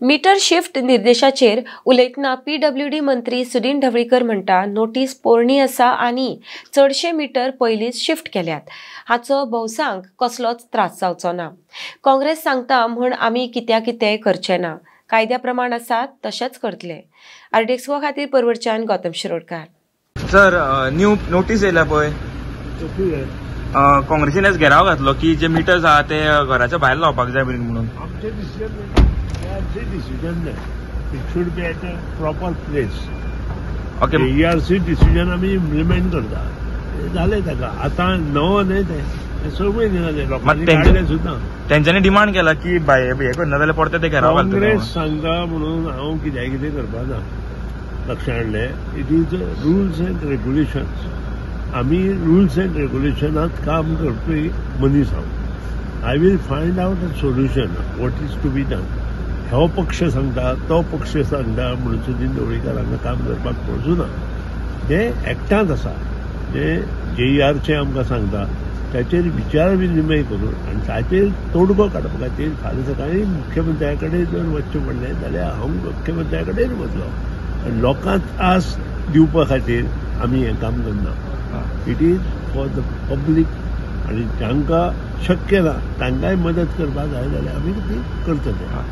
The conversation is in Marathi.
मीटर शिफ्ट निर्देशाचेर उलयतना PWD मंत्री सुदीन ढवळीकर म्हणटा नोटीस पोरणी आसा आनी चडशे मीटर पयलींच शिफ्ट केल्यात. हाचो भौसांक कसलोच त्रास जावचो ना. काँग्रेस सांगता म्हूण आमी कितेंय करचे ना. कायद्या प्रमाण आसात तशेंच करतले. आर्डेक्सो खातीर परवरच्यान Gautam Shirodkar. Sir new notice येयला पळय काँग्रेसीन घेराव घातलो की जे मिटर्स आहा ते घराच्या भायर लावपाक जाय म्हणून. decision it should be at a proper place. Okay. ERC decision आम्ही इम्प्लिमेंट करता झाले ताका आता नवो न्हय ते सगळे झाले लोकांनी काढले सुद्धा. तेंच्यांनी डिमांड केला की हे करना जाल्यार परते ते घेराव घालतले. काँग्रेस सांगता म्हणून हांव कितें करपा ना. लक्षात हाडलें it is rules and regulations. आमी रुल्स अँड रेग्युलेशनात काम करपी मनीस हांव. I will find out a solution what is to be done. हो पक्ष सांगता तो पक्ष सांगता म्हणून सुदीन ढवळीकर हांगा काम करपाक वचूना. ते एकठांच आसा जे JERचे आमकां सांगता ताचेर विचार विनिमय करून आनी ताचेर तोडगो काडपा खातीर फाल्यां सकाळीं मुख्यमंत्र्या कडेन जर वचचें पडलें जाल्यार हांव मुख्यमंत्र्या कडेन वतलो आनी लोकांक आस दिवपा खातीर आमी हें काम करना. It is for the public आनी जांकां शक्य ना तांकांय मदत करपाक जाय जाल्यार आमी ती करतले.